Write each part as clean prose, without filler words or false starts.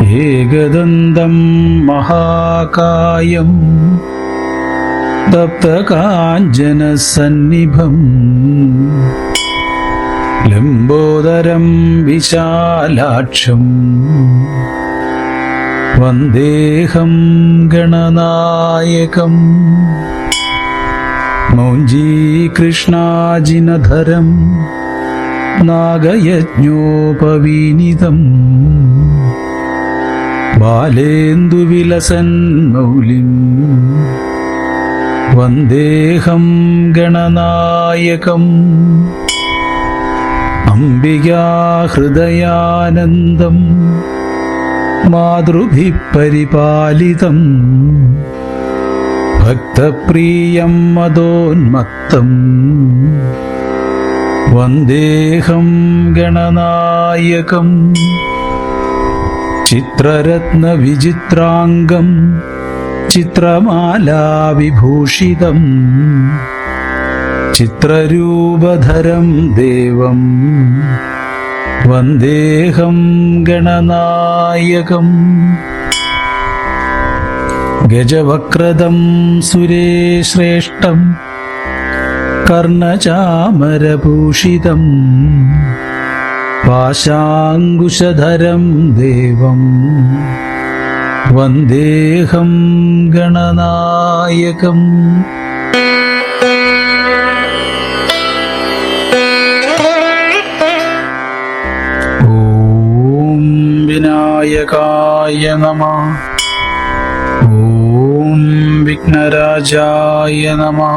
ഏകദന്തം മഹാകായം തപ്തകാഞ്ചനസന്നിഭം ലംബോദരം വിശാലാക്ഷം വന്ദേഹം ഗണനായകം മൗഞ്ജീകൃഷ്ണാജിനധരം നാഗയജ്ഞോപവീനിതം ബാലേന്ദുവിലസൻ മൗലിം വന്ദേഹം ഗണനായകം അംബികാഹൃദയാനന്ദം മാതൃഭിഃ പരിപാലിതം ഭക്തപ്രിയം മദോന്മത്തം വന്ദേഹം ഗണനായകം ചിത്രരത്നവിചിത്രാംഗം ചിത്രമാലാവിഭൂഷിതം ചിത്രരൂപധരം ദേവം വന്ദേഹം ഗണനായകം ഗജവക്രദം സുരേശ്രേഷ്ഠം കർണചാമരഭൂഷിതം പാശാങ്കുശധരം ദേവം വന്ദേഹം ഗണനായകം ഓം വിനായകായ നമഃ. ഓം വിഘ്നരാജായ നമഃ.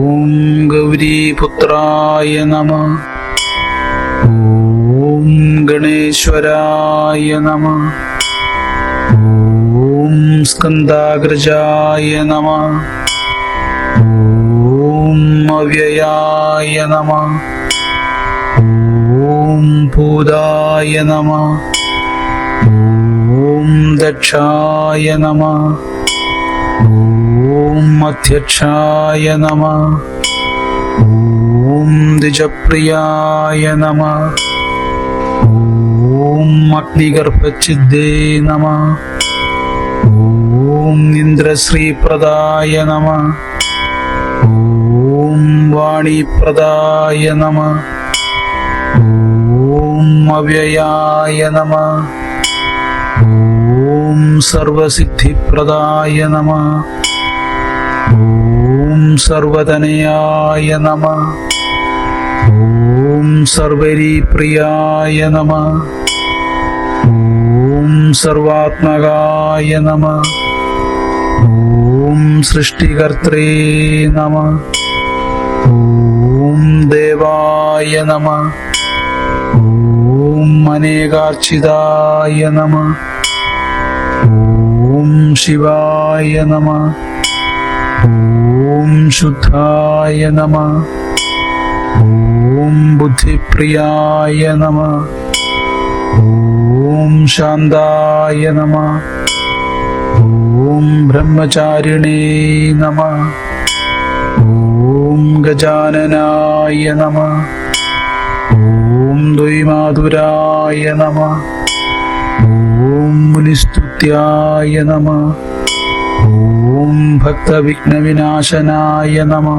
ഓം ഗൗരീപുത്രായ നമഃ. ഓം ഗണേശ്വരായ നമഃ. ഓം സ്കന്ദാഗ്രജായ നമഃ. ഓം അവ്യയായ നമഃ. ഓം ഭൂതായ നമഃ. ഓം ദക്ഷായ നമഃ. ഓം അധ്യക്ഷായ നമഃ. ഓം ദ്വിജപ്രിയായ നമഃ. ഓം അഗ്നിഗർഭച്ഛിദേ നമഃ. ഓം ഇന്ദ്രശ്രീപ്രദായ നമഃ. ഓം വാണീപ്രദായ നമഃ. ഓം അവ്യയായ നമഃ. ഓം സർവസിദ്ധിപ്രദായ നമഃ. ഓം സർവതനയായ നമഃ. ഓം സർവരീപ്രിയായ നമഃ. ഓം സർവാത്മകായ നമഃ. ഓം സൃഷ്ടികർത്രേ നമഃ. ഓം ദേവായ നമഃ. ഓം അനേകാർച്ചിതായ നമഃ. ഓം ശിവായ നമഃ. ഓം ശുദ്ധായ നമഃ. ഓം ബുദ്ധിപ്രിയായ നമഃ. ഓം ശാന്തായ നമഃ. ഓം ബ്രഹ്മചാരിണേ നമഃ. ഓം ഗജാനനായ നമഃ. ഓം ദ്വൈമാതുരായ നമഃ. ഓം മുനിസ്തുത്യായ നമഃ. ഓം ഭക്തവിഘ്നവിനാശനായ നമഃ.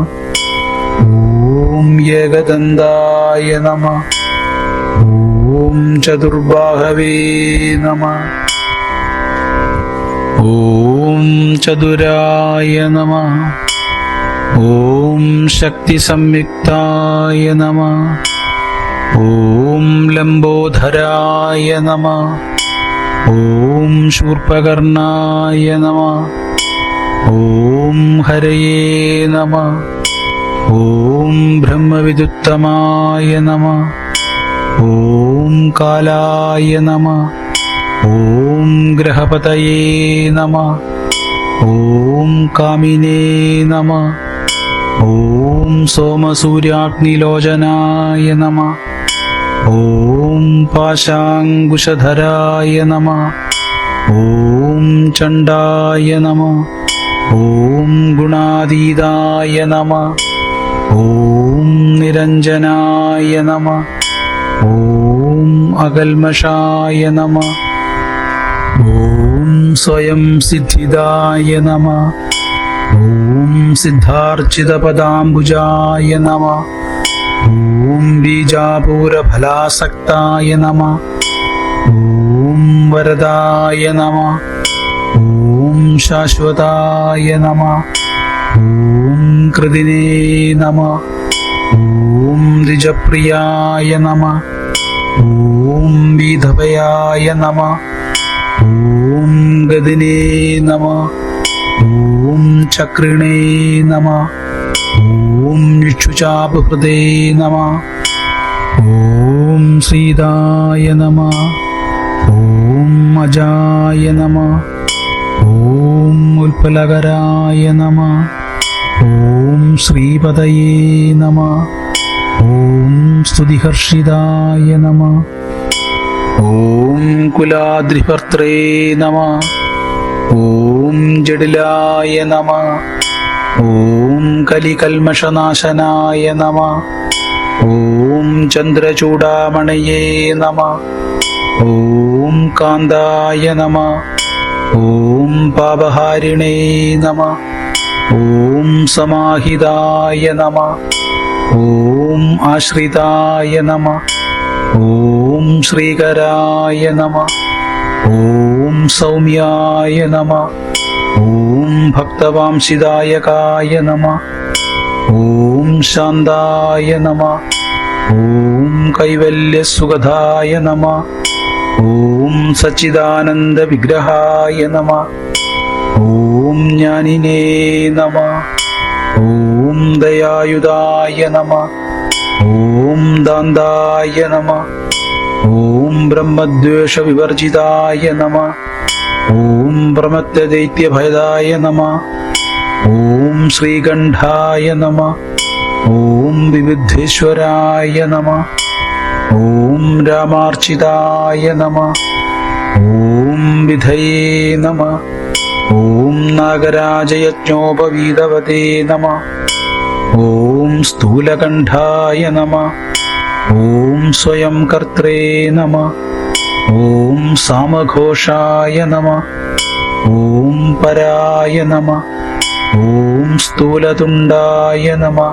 ഓം ഏകദന്തായ നമഃ. ഓം ചതുർബാഹവേ നമഃ. ഓം ചതുരായ നമഃ. ഓം ശക്തിസംയുക്തായ നമഃ. ഓം ലംബോധരായ നമഃ. ഓം ശൂർപകർണായ നമഃ. ഓം ഹരയേ നമഃ. ഓം ബ്രഹ്മവിദുത്തമായ നമഃ. ഓം കാലായ നമഃ. ഓം ഗ്രഹപതയേ നമഃ. ഓം കാമിനേ നമഃ. ഓം സോമസൂര്യാഗ്നിലോചനായ നമഃ. ഓം പാശാങ്കുശധരായ നമഃ. ഓം ചണ്ഡായ നമഃ. ഓം ഗുണാതീതായ നമഃ. ഓം നിരഞ്ജനായ നമഃ. ഓം അകൽമഷായ നമഃ. ഓം സ്വയം സിദ്ധിദായ നമഃ. ഓം സിദ്ധാർച്ചിതപദാംബുജായ നമഃ. ഓം ബീജാപൂരഫലാസക്തായ നമഃ. ഓം വരദായ നമഃ. ഓം ശാശ്വതായ നമഃ. ഓം കൃതിനേ നമഃ. ഓം ദ്വിജപ്രിയായ നമഃ. ഓം വിധവയായ നമഃ. ഓം ഗദിനേ നമഃ. ഓം ചക്രിണേ നമഃ. ഓം ഇക്ഷുചാപഹൃദേ നമഃ. ഓം ശ്രീതായ നമഃ. ഓം അജായ നമഃ. ഓം ഉൽപ്പലകരായ നമഃ. ഓം ശ്രീപദയേ നമഃ. ഓം സ്തുതിഹർഷിതായ നമഃ. ഓം കുലാദ്രിഭർത്രേ നമഃ. ഓം ജഡിലായ നമഃ. ഓം കലികൽമഷനാശനായ നമഃ. ഓം ചന്ദ്രചൂഡാമണയേ നമഃ. ഓം കാന്തായ നമഃ. ഓം പാപഹാരിണേ നമഃ. ഓം സമാഹിതായ നമഃ. ഓം ആശ്രിതായ നമഃ. ഓം ശ്രീകരായ നമഃ. ഓം സൗമ്യായ നമഃ. ഓം ഭക്തവാംശിദായകായ നമഃ. ഓം ശാന്തായ നമഃ. ഓം കൈവല്യസുഖദായ നമഃ. ഓം സച്ചിദാനന്ദവിഗ്രഹായ നമഃ. ഓം ജ്ഞാനിനേ നമഃ. ഓം ദയായുധായ നമഃ. ഓം ദാന്തായ നമഃ. ഓം ബ്രഹ്മദ്വേഷവിവർജിതായ നമഃ. ഓം പ്രമത്തദൈത്യഭയദായ നമഃ. ഓം ശ്രീകണ്ഠായ നമഃ. ഓം വിബുദ്ധേശ്വരായ നമഃ. ഓം രാമാർച്ചിതായ നമഃ. ഓം വിധയേ നമഃ. ഓം നാഗരാജയജ്ഞോപവീതവതേ നമഃ. ഓം സ്ഥൂലകണ്ഠായ നമഃ. ഓം സ്വയം കർത്രേ നമഃ. ഓം സാമഘോഷായ നമഃ. ഓം പരായ നമഃ. ഓം സ്ഥൂലതുണ്ടായ നമഃ.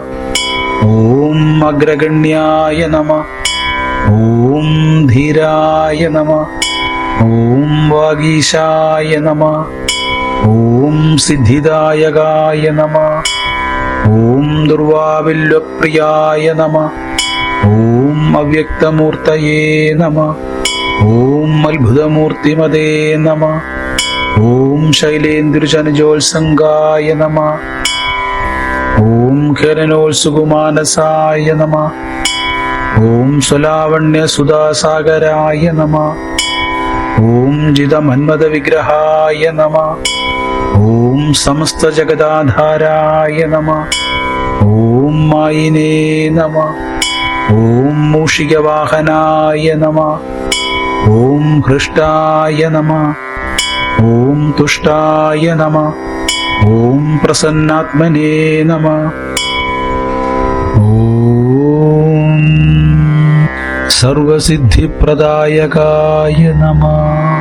ഓം അഗ്രഗണ്യായ നമഃ. ഓം ധീരായ നമഃ. ഓം വാഗീശായ നമഃ. ഓം സിദ്ധിദായകായ നമഃ. ഓം ദുർവാവില്വപ്രിയായ നമഃ. ഓം അവ്യക്തമൂർത്തയേ നമഃ. ഓം അത്ഭുതമൂർത്തിമതേ നമഃ. ഓം ശൈലേന്ദ്രജനജോത്സംഗായ നമഃ. ഓം ഖേലനോത്സുകുമാനസായ നമഃ. ഓം സ്വലാവണ്യസുധാസാഗരായ നമഃ. ഓം ജിതമന്മദവിഗ്രഹായ നമഃ. ഓം സമസ്തജഗദാധാരായ നമഃ. ഓം മായിനേ നമഃ. ഓം മൂഷികവാഹനായ നമഃ. ഓം ഹൃഷ്ടായ നമഃ. ഓം തുഷ്ടായ നമഃ. ഓം പ്രസന്നാത്മനേ നമഃ. ഓം സർവസിദ്ധിപ്രദായകായ നമഃ.